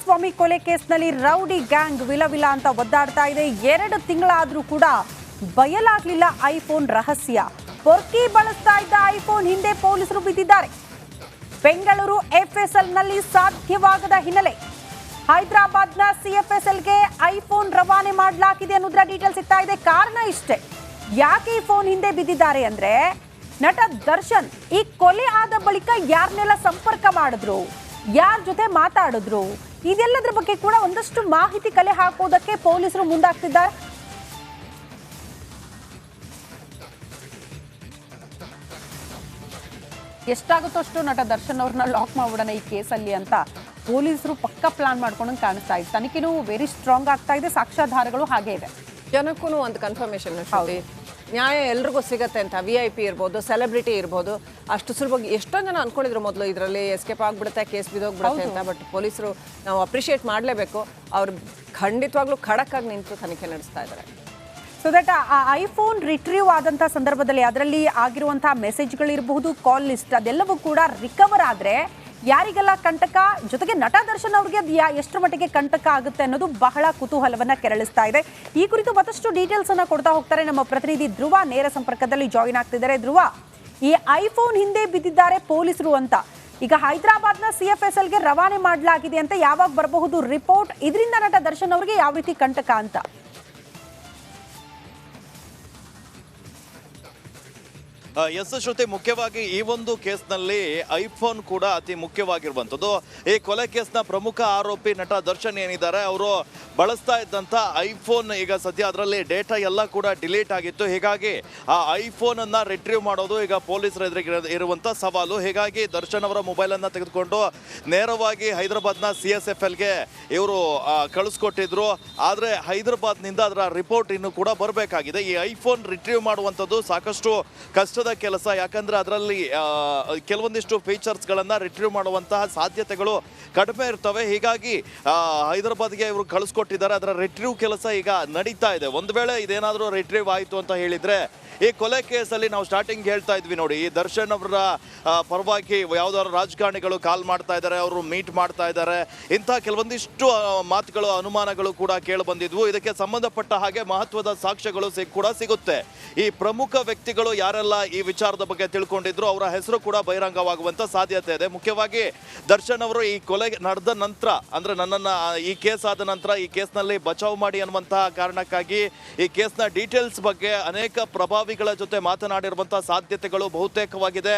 ಸ್ವಾಮಿ ಕೊಲೆ ಕೇಸ್ನಲ್ಲಿ rowdy gang ವಿಲವಿಲ ಅಂತ ಒದ್ದಾಡ್ತಾ ಇದೆ. 2 ತಿಂಗಳಾದ್ರೂ ಕೂಡ ಬಯಲಾಗ್ಲಿಲ್ಲ ಐಫೋನ್ ರಹಸ್ಯ. ಪೊರ್ಕಿ ಬಳಸ್ತಾ ಇದ್ದ ಐಫೋನ್ ಹಿಂದೆ ಪೊಲೀಸರು ಬಿದ್ದಿದ್ದಾರೆ. ಬೆಂಗಳೂರು ಎಫ್ಎಸ್ಎಲ್ನಲ್ಲಿ ಸಾಧ್ಯವಾಗದ ಹಿನ್ನೆಲೆ ಹೈದರಾಬಾದ್ನ ಸಿಎಫ್ಎಸ್ಎಲ್ಗೆ ಐಫೋನ್ ರವಾನೆ ಮಾಡಲಾಗಿದೆ ಅನ್ನೋದ್ರ ಡೀಟೇಲ್ಸ್ ಸಿಗ್ತಾ ಇದೆ. ಕಾರಣ ಇಷ್ಟೇ, ಯಾಕೆ ಈ ಫೋನ್ ಹಿಂದೆ ಬಿದ್ದಿದ್ದಾರೆ ಅಂದ್ರೆ ನಟ ದರ್ಶನ್ ಈ ಕೊಲೆ ಆದ ಬಳಿಕ ಯಾರನ್ನೆಲ್ಲ ಸಂಪರ್ಕ ಮಾಡಿದ್ರು, ಯಾರ ಜೊತೆ ಮಾತಾಡಿದ್ರು, ಇದೆಲ್ಲದರ ಬಗ್ಗೆ ಕೂಡ ಒಂದಷ್ಟು ಮಾಹಿತಿ ಕಲೆ ಹಾಕೋದಕ್ಕೆ ಪೊಲೀಸರು ಮುಂದಾಗ್ತಿದ್ದಾರೆ. ಎಷ್ಟಾಗುತ್ತೋ ಅಷ್ಟು ನಟ ದರ್ಶನ್ ಅವ್ರನ್ನ ಲಾಕ್ ಮಾಡ್ಬಿಡೋಣ ಈ ಕೇಸಲ್ಲಿ ಅಂತ ಪೊಲೀಸರು ಪಕ್ಕ ಪ್ಲಾನ್ ಮಾಡ್ಕೊಂಡು ಕಾಣಿಸ್ತಾ ಇದೆ. ತನಿಖೆನೂ ವೆರಿ ಸ್ಟ್ರಾಂಗ್ ಆಗ್ತಾ ಇದೆ, ಸಾಕ್ಷ್ಯಾಧಾರಗಳು ಹಾಗೆ ಇದೆ. ಜನಕ್ಕೂ ಒಂದು ಕನ್ಫರ್ಮೇಶನ್, ನ್ಯಾಯ ಎಲ್ರಿಗೂ ಸಿಗತ್ತೆ ಅಂತ. VIP ಇರ್ಬೋದು, ಸೆಲೆಬ್ರಿಟಿ ಇರ್ಬೋದು, ಅಷ್ಟು ಸುಲಭವಾಗಿ ಎಷ್ಟೊಂದು ಜನ ಅನ್ಕೊಂಡಿದ್ರು ಮೊದಲು ಇದರಲ್ಲಿ ಎಸ್ಕೇಪ್ ಆಗ್ಬಿಡುತ್ತೆ, ಕೇಸ್ ಬಿದ್ದೋಗ್ಬಿಡುತ್ತೆ ಅಂತ. ಬಟ್ ಪೊಲೀಸರು ನಾವು ಅಪ್ರಿಷಿಯೇಟ್ ಮಾಡಲೇಬೇಕು, ಅವ್ರು ಖಂಡಿತವಾಗ್ಲೂ ಖಡಕ್ ಆಗಿ ನಿಂತು ತನಿಖೆ ನಡೆಸ್ತಾ ಇದ್ದಾರೆ. ಸೊ ದಟ್ ಆ ಐಫೋನ್ ರಿಟ್ರೀವ್ ಆದಂಥ ಸಂದರ್ಭದಲ್ಲಿ ಅದರಲ್ಲಿ ಆಗಿರುವಂತಹ ಮೆಸೇಜ್ಗಳಿರಬಹುದು, ಕಾಲ್ ಲಿಸ್ಟ್, ಅದೆಲ್ಲವೂ ಕೂಡ ರಿಕವರ್ ಆದರೆ ಯಾರಿಗೆಲ್ಲ ಕಂಟಕ, ಜೊತೆಗೆ ನಟ ದರ್ಶನ್ ಅವ್ರಿಗೆ ಎಷ್ಟರ ಮಟ್ಟಿಗೆ ಕಂಟಕ ಆಗುತ್ತೆ ಅನ್ನೋದು ಬಹಳ ಕುತೂಹಲವನ್ನ ಕೆರಳಿಸ್ತಾ ಇದೆ. ಈ ಕುರಿತು ಮತ್ತಷ್ಟು ಡೀಟೇಲ್ಸ್ ಅನ್ನ ಕೊಡ್ತಾ ಹೋಗ್ತಾರೆ ನಮ್ಮ ಪ್ರತಿನಿಧಿ ಧ್ರುವ. ನೇರ ಸಂಪರ್ಕದಲ್ಲಿ ಜಾಯಿನ್ ಆಗ್ತಿದ್ದಾರೆ. ಧ್ರುವ, ಈ ಐಫೋನ್ ಹಿಂದೆ ಬಿದ್ದಿದ್ದಾರೆ ಪೊಲೀಸರು ಅಂತ ಈಗ ಹೈದರಾಬಾದ್ನ ಸಿಎಫ್ಎಸ್ಎಲ್ಗೆ ರವಾನೆ ಮಾಡಲಾಗಿದೆ ಅಂತ ಯಾವಾಗ ಬರಬಹುದು ರಿಪೋರ್ಟ್? ಇದರಿಂದ ನಟ ದರ್ಶನ್ ಅವರಿಗೆ ಯಾವ ರೀತಿ ಕಂಟಕ ಅಂತ? ಎಸ್ ಶ್ರುತಿ, ಮುಖ್ಯವಾಗಿ ಈ ಒಂದು ಕೇಸ್ನಲ್ಲಿ ಐಫೋನ್ ಕೂಡ ಅತಿ ಮುಖ್ಯವಾಗಿರುವಂಥದ್ದು. ಈ ಕೊಲೆ ಕೇಸ್ನ ಪ್ರಮುಖ ಆರೋಪಿ ನಟ ದರ್ಶನ್ ಏನಿದ್ದಾರೆ, ಅವರು ಬಳಸ್ತಾ ಇದ್ದಂಥ ಐಫೋನ್ ಈಗ ಸದ್ಯ ಅದರಲ್ಲಿ ಡೇಟಾ ಎಲ್ಲ ಕೂಡ ಡಿಲೀಟ್ ಆಗಿತ್ತು. ಹೀಗಾಗಿ ಆ ಐಫೋನನ್ನು ರಿಟ್ರೀವ್ ಮಾಡೋದು ಈಗ ಪೊಲೀಸರ ಎದುರಿಗೆ ಇರುವಂಥ ಸವಾಲು. ಹೀಗಾಗಿ ದರ್ಶನ್ ಅವರ ಮೊಬೈಲನ್ನು ತೆಗೆದುಕೊಂಡು ನೇರವಾಗಿ ಹೈದರಾಬಾದ್ನ CSFLಗೆ ಇವರು ಕಳಿಸ್ಕೊಟ್ಟಿದ್ರು. ಆದರೆ ಹೈದರಾಬಾದ್ನಿಂದ ಅದರ ರಿಪೋರ್ಟ್ ಇನ್ನೂ ಕೂಡ ಬರಬೇಕಾಗಿದೆ. ಈ ಐಫೋನ್ ರಿಟ್ರೀವ್ ಮಾಡುವಂಥದ್ದು ಸಾಕಷ್ಟು ಕಷ್ಟದ ಕೆಲಸ, ಯಾಕಂದ್ರೆ ಅದರಲ್ಲಿ ಕೆಲವೊಂದಿಷ್ಟು ಫೀಚರ್ಸ್ಗಳನ್ನು ರಿಟ್ರೀವ್ ಮಾಡುವಂತಹ ಸಾಧ್ಯತೆಗಳು ಕಡಿಮೆ ಇರ್ತವೆ. ಹೀಗಾಗಿ ಹೈದರಾಬಾದ್ಗೆ ಇವರು ಕಳಿಸ್ಕೊಟ್ಟಿದ್ದಾರೆ. ಅದರ ರಿಟ್ರೀವ್ ಕೆಲಸ ಈಗ ನಡೀತಾ ಇದೆ. ಒಂದು ವೇಳೆ ಇದೇನಾದರೂ ರಿಟ್ರೀವ್ ಆಯಿತು ಅಂತ ಹೇಳಿದರೆ ಈ ಕೊಲೆ ಕೇಸಲ್ಲಿ ನಾವು ಸ್ಟಾರ್ಟಿಂಗ್ ಹೇಳ್ತಾ ಇದ್ವಿ ನೋಡಿ, ಈ ದರ್ಶನ್ ಅವರ ಪರವಾಗಿ ಯಾವುದಾದ್ರು ರಾಜಕಾರಣಿಗಳು ಕಾಲ್ ಮಾಡ್ತಾ ಇದ್ದಾರೆ, ಅವರು ಮೀಟ್ ಮಾಡ್ತಾ ಇದ್ದಾರೆ, ಇಂಥ ಕೆಲವೊಂದಿಷ್ಟು ಮಾತುಗಳು, ಅನುಮಾನಗಳು ಕೂಡ ಕೇಳಿ ಬಂದಿದ್ವು. ಇದಕ್ಕೆ ಸಂಬಂಧಪಟ್ಟ ಹಾಗೆ ಮಹತ್ವದ ಸಾಕ್ಷ್ಯಗಳು ಕೂಡ ಸಿಗುತ್ತೆ. ಈ ಪ್ರಮುಖ ವ್ಯಕ್ತಿಗಳು ಯಾರೆಲ್ಲ ಈ ವಿಚಾರದ ಬಗ್ಗೆ ತಿಳ್ಕೊಂಡಿದ್ರು ಅವರ ಹೆಸರು ಕೂಡ ಬಹಿರಂಗವಾಗುವಂತ ಸಾಧ್ಯತೆ ಇದೆ. ಮುಖ್ಯವಾಗಿ ದರ್ಶನ್ ಅವರು ಈ ಕೊಲೆ ನಡೆದ ನಂತರ, ಅಂದ್ರೆ ನನ್ನನ್ನು ಈ ಕೇಸ್ ಆದ ನಂತರ ಈ ಕೇಸ್ನಲ್ಲಿ ಬಚಾವ್ ಮಾಡಿ ಅನ್ನುವಂತಹ ಕಾರಣಕ್ಕಾಗಿ ಈ ಕೇಸ್ನ ಡೀಟೇಲ್ಸ್ ಬಗ್ಗೆ ಅನೇಕ ಪ್ರಭಾವಿಗಳ ಜೊತೆ ಮಾತನಾಡಿರುವಂತಹ ಸಾಧ್ಯತೆಗಳು ಬಹುತೇಕವಾಗಿದೆ.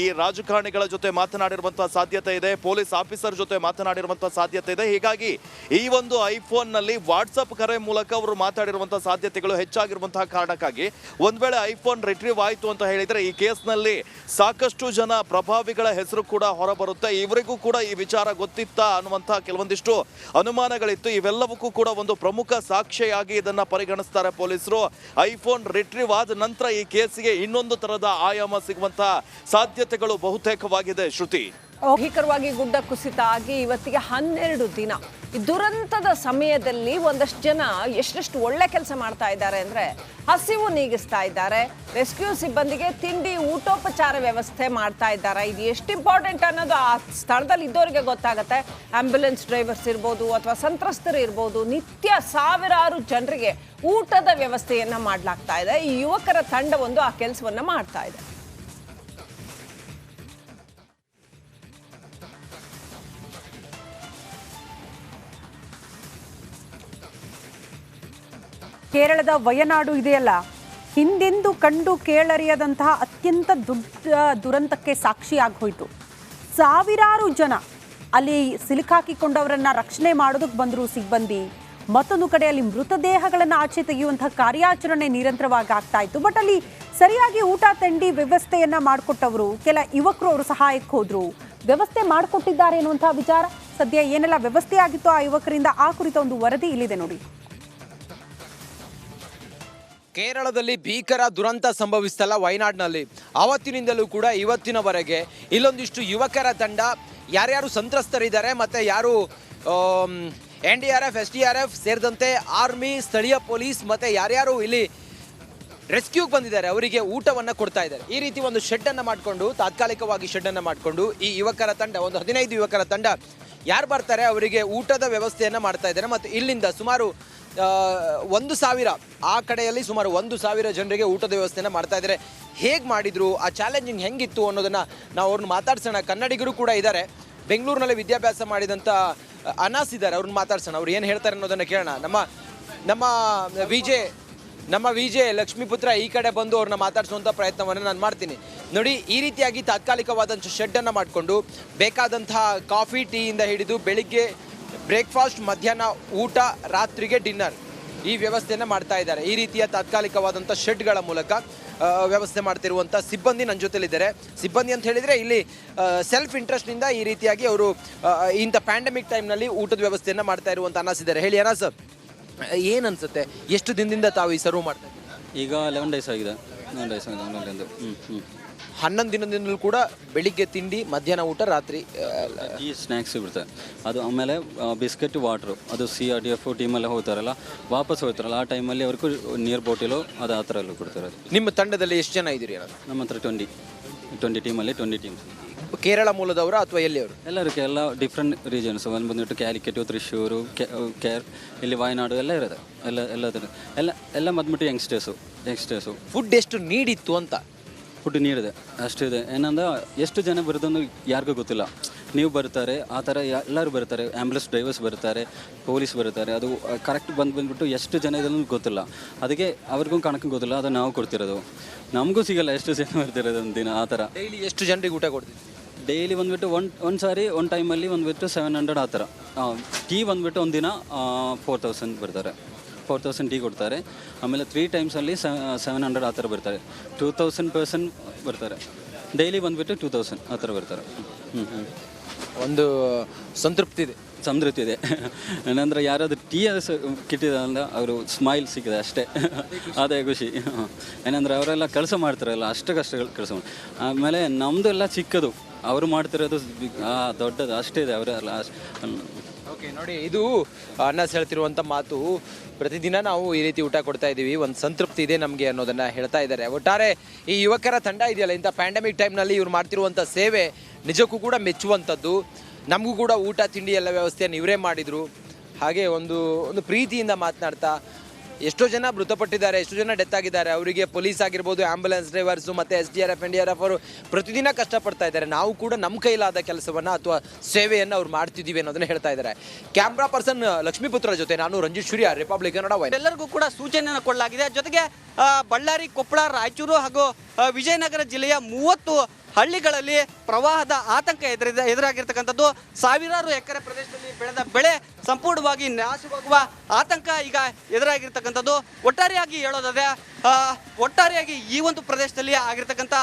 ಈ ರಾಜಕಾರಣಿಗಳ ಜೊತೆ ಮಾತನಾಡಿರುವಂತಹ ಸಾಧ್ಯತೆ ಇದೆ, ಪೊಲೀಸ್ ಆಫೀಸರ್ ಜೊತೆ ಮಾತನಾಡಿರುವಂತಹ ಸಾಧ್ಯತೆ ಇದೆ. ಹೀಗಾಗಿ ಈ ಒಂದು ಐಫೋನ್ ನಲ್ಲಿ ವಾಟ್ಸಪ್ ಕರೆ ಮೂಲಕ ಅವರು ಮಾತಾಡಿರುವಂತಹ ಸಾಧ್ಯತೆಗಳು ಹೆಚ್ಚಾಗಿರುವಂತಹ ಕಾರಣಕ್ಕಾಗಿ ಒಂದ್ ವೇಳೆ ಐಫೋನ್ ರಿಟ್ರೀವ್ ಆಯಿತು ಅಂತ ಹೇಳಿದ್ರೆ ಈ ಕೇಸ್ನಲ್ಲಿ ಸಾಕಷ್ಟು ಜನ ಪ್ರಭಾವಿಗಳ ಹೆಸರು ಕೂಡ ಹೊರಬರುತ್ತೆ. ಇವರಿಗೂ ಕೂಡ ಈ ವಿಚಾರ ಗೊತ್ತಿತ್ತಾ ಅನ್ನುವಂತಹ ಕೆಲವೊಂದಿಷ್ಟು ಅನುಮಾನಗಳಿತ್ತು. ಇವೆಲ್ಲವಕ್ಕೂ ಕೂಡ ಒಂದು ಪ್ರಮುಖ ಸಾಕ್ಷಿಯಾಗಿ ಇದನ್ನ ಪರಿಗಣಿಸ್ತಾರೆ ಪೊಲೀಸರು. ಐಫೋನ್ ರಿಟ್ರೀವ್ ಆದ ನಂತರ ಈ ಕೇಸಿಗೆ ಇನ್ನೊಂದು ತರಹದ ಆಯಾಮ ಸಿಗುವಂತಹ ಸಾಧ್ಯತೆಗಳು ಬಹುತೇಕವಾಗಿದೆ. ಶ್ರುತಿ, ಭೀಕರವಾಗಿ ಗುಡ್ಡ ಕುಸಿತ ಆಗಿ ಇವತ್ತಿಗೆ 12 ದಿನ. ಈ ದುರಂತದ ಸಮಯದಲ್ಲಿ ಒಂದಷ್ಟು ಜನ ಎಷ್ಟೆಷ್ಟು ಒಳ್ಳೆ ಕೆಲಸ ಮಾಡ್ತಾ ಇದ್ದಾರೆ ಅಂದ್ರೆ ಹಸಿವು ನೀಗಿಸ್ತಾ ಇದ್ದಾರೆ, ರೆಸ್ಕ್ಯೂ ಸಿಬ್ಬಂದಿಗೆ ತಿಂಡಿ ಊಟೋಪಚಾರ ವ್ಯವಸ್ಥೆ ಮಾಡ್ತಾ ಇದ್ದಾರೆ. ಇದು ಎಷ್ಟು ಇಂಪಾರ್ಟೆಂಟ್ ಅನ್ನೋದು ಆ ಸ್ಥಳದಲ್ಲಿ ಇದ್ದವರಿಗೆ ಗೊತ್ತಾಗುತ್ತೆ. ಆಂಬ್ಯುಲೆನ್ಸ್ ಡ್ರೈವರ್ಸ್ ಇರ್ಬೋದು ಅಥವಾ ಸಂತ್ರಸ್ತರು ಇರ್ಬೋದು, ನಿತ್ಯ ಸಾವಿರಾರು ಜನರಿಗೆ ಊಟದ ವ್ಯವಸ್ಥೆಯನ್ನ ಮಾಡಲಾಗ್ತಾ ಇದೆ. ಈ ಯುವಕರ ತಂಡವೊಂದು ಆ ಕೆಲಸವನ್ನ ಮಾಡ್ತಾ ಇದೆ. ಕೇರಳದ ವಯನಾಡು ಇದೆಯಲ್ಲ, ಹಿಂದೆಂದು ಕಂಡು ಕೇಳರಿಯದಂತಹ ಅತ್ಯಂತ ದೊಡ್ಡ ದುರಂತಕ್ಕೆ ಸಾಕ್ಷಿಯಾಗಿ ಹೋಯಿತು. ಸಾವಿರಾರು ಜನ ಅಲ್ಲಿ ಸಿಲುಕಾಕಿಕೊಂಡವರನ್ನ ರಕ್ಷಣೆ ಮಾಡೋದಕ್ಕೆ ಬಂದರು ಸಿಬ್ಬಂದಿ. ಮತ್ತೊಂದು ಕಡೆ ಅಲ್ಲಿ ಮೃತದೇಹಗಳನ್ನು ಆಚೆ ತೆಗೆಯುವಂತಹ ಕಾರ್ಯಾಚರಣೆ ನಿರಂತರವಾಗಿ ಆಗ್ತಾ ಇತ್ತು. ಬಟ್ ಅಲ್ಲಿ ಸರಿಯಾಗಿ ಊಟ ತಿಂಡಿ ವ್ಯವಸ್ಥೆಯನ್ನ ಮಾಡಿಕೊಟ್ಟವರು ಕೆಲ ಯುವಕರು ಅವರು ಸಹಾಯಕ್ಕೆ ಹೋದ್ರು, ವ್ಯವಸ್ಥೆ ಮಾಡಿಕೊಟ್ಟಿದ್ದಾರೆ ಎನ್ನುವಂತಹ ವಿಚಾರ. ಸದ್ಯ ಏನೆಲ್ಲ ವ್ಯವಸ್ಥೆ ಆಗಿತ್ತು ಆ ಯುವಕರಿಂದ, ಆ ಕುರಿತ ಒಂದು ವರದಿ ಇಲ್ಲಿದೆ ನೋಡಿ. ಕೇರಳದಲ್ಲಿ ಭೀಕರ ದುರಂತ ಸಂಭವಿಸ್ತಲ್ಲ ವಯನಾಡ್ನಲ್ಲಿ. ಆವತ್ತಿನಿಂದಲೂ ಕೂಡ ಇವತ್ತಿನವರೆಗೆ ಇಲ್ಲೊಂದಿಷ್ಟು ಯುವಕರ ತಂಡ, ಯಾರ್ಯಾರು ಸಂತ್ರಸ್ತರಿದ್ದಾರೆ ಮತ್ತು ಯಾರು NDRF, SDRF ಸೇರಿದಂತೆ ಆರ್ಮಿ, ಸ್ಥಳೀಯ ಪೊಲೀಸ್ ಮತ್ತು ಯಾರ್ಯಾರು ಇಲ್ಲಿ ರೆಸ್ಕ್ಯೂಗೆ ಬಂದಿದ್ದಾರೆ, ಅವರಿಗೆ ಊಟವನ್ನು ಕೊಡ್ತಾ ಇದ್ದಾರೆ. ಈ ರೀತಿ ಒಂದು ಶೆಡ್ಡನ್ನು ಮಾಡಿಕೊಂಡು, ತಾತ್ಕಾಲಿಕವಾಗಿ ಶೆಡ್ಡನ್ನು ಮಾಡಿಕೊಂಡು ಈ ಯುವಕರ ತಂಡ, ಒಂದು 15 ಯುವಕರ ತಂಡ ಯಾರು ಬರ್ತಾರೆ ಅವರಿಗೆ ಊಟದ ವ್ಯವಸ್ಥೆಯನ್ನು ಮಾಡ್ತಾ ಇದ್ದಾರೆ. ಮತ್ತು ಇಲ್ಲಿಂದ ಸುಮಾರು 1,000, ಆ ಕಡೆಯಲ್ಲಿ ಸುಮಾರು 1,000 ಜನರಿಗೆ ಊಟದ ವ್ಯವಸ್ಥೆಯನ್ನು ಮಾಡ್ತಾ ಇದ್ದಾರೆ. ಹೇಗೆ ಮಾಡಿದ್ರು, ಆ ಚಾಲೆಂಜಿಂಗ್ ಹೆಂಗಿತ್ತು ಅನ್ನೋದನ್ನು ನಾವು ಅವ್ರನ್ನ ಮಾತಾಡ್ಸೋಣ. ಕನ್ನಡಿಗರು ಕೂಡ ಇದ್ದಾರೆ, ಬೆಂಗಳೂರಿನಲ್ಲಿ ವಿದ್ಯಾಭ್ಯಾಸ ಮಾಡಿದಂಥ ಅನಾಸ್ ಇದ್ದಾರೆ, ಅವ್ರನ್ನ ಮಾತಾಡ್ಸೋಣ. ಅವ್ರು ಏನು ಹೇಳ್ತಾರೆ ಅನ್ನೋದನ್ನು ಕೇಳೋಣ. ನಮ್ಮ ವಿಜೆ ಲಕ್ಷ್ಮೀಪುತ್ರ ಈ ಕಡೆ ಬಂದು ಅವ್ರನ್ನ ಮಾತಾಡಿಸುವಂಥ ಪ್ರಯತ್ನವನ್ನು ನಾನು ಮಾಡ್ತೀನಿ. ನೋಡಿ, ಈ ರೀತಿಯಾಗಿ ತಾತ್ಕಾಲಿಕವಾದಂಥ ಶೆಡ್ಡನ್ನು ಮಾಡಿಕೊಂಡು ಬೇಕಾದಂತಹ ಕಾಫಿ ಟೀಯಿಂದ ಹಿಡಿದು ಬೆಳಿಗ್ಗೆ ಬ್ರೇಕ್ಫಾಸ್ಟ್, ಮಧ್ಯಾಹ್ನ ಊಟ, ರಾತ್ರಿಗೆ ಡಿನ್ನರ್, ಈ ವ್ಯವಸ್ಥೆಯನ್ನು ಮಾಡ್ತಾ ಇದ್ದಾರೆ. ಈ ರೀತಿಯ ತಾತ್ಕಾಲಿಕವಾದಂಥ ಶೆಡ್ಗಳ ಮೂಲಕ ವ್ಯವಸ್ಥೆ ಮಾಡ್ತಿರುವಂಥ ಸಿಬ್ಬಂದಿ ನನ್ನ ಜೊತೆಲಿದ್ದಾರೆ. ಸಿಬ್ಬಂದಿ ಅಂತ ಹೇಳಿದರೆ ಇಲ್ಲಿ ಸೆಲ್ಫ್ ಇಂಟ್ರೆಸ್ಟ್ನಿಂದ ಈ ರೀತಿಯಾಗಿ ಅವರು ಇಂಥ ಪ್ಯಾಂಡಮಿಕ್ ಟೈಮ್ನಲ್ಲಿ ಊಟದ ವ್ಯವಸ್ಥೆಯನ್ನು ಮಾಡ್ತಾ ಇರುವಂಥ ಅನಾಸ್ ಇದ್ದಾರೆ. ಹೇಳಿ ಅನಾಸ್, ಏನು ಅನ್ಸುತ್ತೆ, ಎಷ್ಟು ದಿನದಿಂದ ತಾವು ಈ ಸರ್ವ್ ಮಾಡ್ತಾ ಇದ್ದೀವಿ? ಈಗ 11 ಡೇಸ್ ಆಗಿದೆ. 11 ಡೇಸ್ ಆಗಿದೆ. 11 ದಿನದಿಂದಲೂ ಕೂಡ ಬೆಳಿಗ್ಗೆ ತಿಂಡಿ, ಮಧ್ಯಾಹ್ನ ಊಟ, ರಾತ್ರಿ ಈ ಸ್ನ್ಯಾಕ್ಸ್ ಇರುತ್ತೆ. ಅದು ಆಮೇಲೆ ಬಿಸ್ಕೆಟ್, ವಾಟ್ರು, ಅದು CRDF ಟೀಮೆಲ್ಲ ಹೋಗ್ತಾರಲ್ಲ, ವಾಪಸ್ ಹೋಗ್ತಾರಲ್ಲ, ಆ ಟೈಮಲ್ಲಿ ಅವ್ರಿಗೂ ನೀರು ಬಾಟಿಲು ಅದು ಆ ಥರ ಎಲ್ಲ ಕೊಡ್ತಾರೆ. ನಿಮ್ಮ ತಂಡದಲ್ಲಿ ಎಷ್ಟು ಜನ ಇದ್ದೀರಿ? ನಮ್ಮ ಹತ್ರ 20 ಟೀಮಲ್ಲಿ 20 ಟೀಮ್ಸ್. ಕೇರಳ ಮೂಲದವರ ಅಥವಾ ಎಲ್ಲಿಯವರು? ಎಲ್ಲರಿಗೆ ಎಲ್ಲ ಡಿಫ್ರೆಂಟ್ ರೀಜನ್ಸ್. ಒಂದು ಬಂದುಬಿಟ್ಟು ಕ್ಯಾಲಿಕಟು, ತ್ರಿಶೂರು, ಇಲ್ಲಿ ವಾಯನಾಡು ಎಲ್ಲ ಇರುತ್ತೆ. ಎಲ್ಲ ಬಂದ್ಬಿಟ್ಟು ಯಂಗ್ಸ್ಟರ್ಸು. ಫುಡ್ ಎಷ್ಟು ನೀಡಿತ್ತು ಅಂತ? ಫುಡ್ ನೀಡಿದೆ, ಅಷ್ಟಿದೆ. ಏನಂದ್ರೆ ಎಷ್ಟು ಜನ ಬರೋದನ್ನು ಯಾರಿಗೂ ಗೊತ್ತಿಲ್ಲ. ನೀವು ಬರ್ತಾರೆ, ಆ ಥರ ಎಲ್ಲರೂ ಬರ್ತಾರೆ, ಆ್ಯಂಬುಲೆನ್ಸ್ ಡ್ರೈವರ್ಸ್ ಬರ್ತಾರೆ, ಪೊಲೀಸ್ ಬರ್ತಾರೆ. ಅದು ಕರೆಕ್ಟ್ ಬಂದುಬಿಟ್ಟು ಎಷ್ಟು ಜನ ಇದನ್ನು ಗೊತ್ತಿಲ್ಲ. ಅದಕ್ಕೆ ಅವ್ರಿಗೂ ಕಣಕ್ಕೆ ಗೊತ್ತಿಲ್ಲ, ಅದು ನಾವು ಕೊಡ್ತಿರೋದು. ನಮಗೂ ಸಿಗಲ್ಲ ಎಷ್ಟು ಜನ ಬರ್ತಿರೋದು ಒಂದು ದಿನ. ಆ ಥರ ಡೈಲಿ ಎಷ್ಟು ಜನರಿಗೆ ಊಟ ಕೊಡ್ತೀವಿ? ಡೈಲಿ ಬಂದುಬಿಟ್ಟು ಒಂದು ಟೈಮಲ್ಲಿ ಬಂದುಬಿಟ್ಟು 700 ಆ ಥರ. ಟೀ ಬಂದುಬಿಟ್ಟು ಒಂದು ದಿನ 4,000 ಬರ್ತಾರೆ. 4,000 ಟೀ ಕೊಡ್ತಾರೆ. ಆಮೇಲೆ 3 ಟೈಮ್ಸಲ್ಲಿ 700 ಆ ಥರ ಬರ್ತಾರೆ. 2,000 ಪರ್ಸನ್ ಬರ್ತಾರೆ. ಡೈಲಿ ಬಂದುಬಿಟ್ಟು 2,000 ಆ ಥರ ಬರ್ತಾರೆ. ಒಂದು ಸಂತೃಪ್ತಿ ಇದೆ. ಏನಂದರೆ ಯಾರಾದರೂ ಟೀ ಕಿಟ್ಟಿದೆ ಅಂದ್ರೆ ಅವರು ಸ್ಮೈಲ್ ಸಿಕ್ಕಿದೆ ಅಷ್ಟೇ, ಅದೇ ಖುಷಿ. ಏನಂದರೆ ಅವರೆಲ್ಲ ಕೆಲಸ ಮಾಡ್ತಾರಲ್ಲ, ಅಷ್ಟಕ್ಕಷ್ಟೇ ಕೆಲಸ ಮಾಡಿ. ಆಮೇಲೆ ನಮ್ಮದು ಎಲ್ಲ ಚಿಕ್ಕದು, ಅವರು ಮಾಡ್ತಿರೋದು ದೊಡ್ಡದು, ಅಷ್ಟೇ ಇದೆ ಅವರೆಲ್ಲ. ಓಕೆ, ನೋಡಿ, ಇದು ಅನಾಸ್ ಹೇಳ್ತಿರುವಂಥ ಮಾತು. ಪ್ರತಿದಿನ ನಾವು ಈ ರೀತಿ ಊಟ ಕೊಡ್ತಾ ಇದ್ದೀವಿ, ಒಂದು ಸಂತೃಪ್ತಿ ಇದೆ ನಮಗೆ ಅನ್ನೋದನ್ನು ಹೇಳ್ತಾ ಇದ್ದಾರೆ. ಒಟ್ಟಾರೆ ಈ ಯುವಕರ ತಂಡ ಇದೆಯಲ್ಲ, ಇಂಥ ಪ್ಯಾಂಡಮಿಕ್ ಟೈಮ್ನಲ್ಲಿ ಇವ್ರು ಮಾಡ್ತಿರುವಂಥ ಸೇವೆ ನಿಜಕ್ಕೂ ಕೂಡ ಮೆಚ್ಚುವಂಥದ್ದು. ನಮಗೂ ಕೂಡ ಊಟ ತಿಂಡಿ ಎಲ್ಲ ವ್ಯವಸ್ಥೆಯನ್ನು ಇವರೇ ಮಾಡಿದರು. ಹಾಗೆ ಒಂದು ಪ್ರೀತಿಯಿಂದ ಮಾತನಾಡ್ತಾ, ಎಷ್ಟೋ ಜನ ಮೃತಪಟ್ಟಿದ್ದಾರೆ, ಎಷ್ಟೋ ಜನ ಡೆತ್ ಆಗಿದ್ದಾರೆ. ಅವರಿಗೆ ಪೊಲೀಸ್ ಆಗಿರ್ಬೋದು, ಆ್ಯಂಬುಲೆನ್ಸ್ ಡ್ರೈವರ್ಸು ಮತ್ತು SDRF NDRF ಅವರು ಪ್ರತಿದಿನ ಕಷ್ಟಪಡ್ತಾ ಇದ್ದಾರೆ. ನಾವು ಕೂಡ ನಮ್ಮ ಕೈಲಾದ ಕೆಲಸವನ್ನು ಅಥವಾ ಸೇವೆಯನ್ನು ಅವ್ರು ಮಾಡ್ತಿದ್ದೀವಿ ಅನ್ನೋದನ್ನು ಹೇಳ್ತಾ ಇದ್ದಾರೆ. ಕ್ಯಾಮ್ರಾ ಪರ್ಸನ್ ಲಕ್ಷ್ಮೀಪುತ್ರ ಜೊತೆ ನಾನು ರಂಜಿತ್ ಶೂರ್ಯ, ರಿಪಬ್ಲಿಕ್ ಕನ್ನಡ. ಎಲ್ಲರಿಗೂ ಕೂಡ ಸೂಚನೆಯನ್ನು ಕೊಡಲಾಗಿದೆ. ಜೊತೆಗೆ ಬಳ್ಳಾರಿ, ಕೊಪ್ಪಳ, ರಾಯಚೂರು ಹಾಗೂ ವಿಜಯನಗರ ಜಿಲ್ಲೆಯ 30 ಹಳ್ಳಿಗಳಲ್ಲಿ ಪ್ರವಾಹದ ಆತಂಕ ಎದುರಾಗಿರ್ತಕ್ಕಂಥದ್ದು. ಸಾವಿರಾರು ಎಕರೆ ಪ್ರದೇಶದಲ್ಲಿ ಬೆಳೆದ ಬೆಳೆ ಸಂಪೂರ್ಣವಾಗಿ ನಾಶವಾಗುವ ಆತಂಕ ಈಗ ಎದುರಾಗಿರ್ತಕ್ಕಂಥದ್ದು. ಒಟ್ಟಾರೆಯಾಗಿ ಹೇಳೋದಾದ್ರೆ, ಒಟ್ಟಾರೆಯಾಗಿ ಈ ಒಂದು ಪ್ರದೇಶದಲ್ಲಿ ಆಗಿರ್ತಕ್ಕಂಥ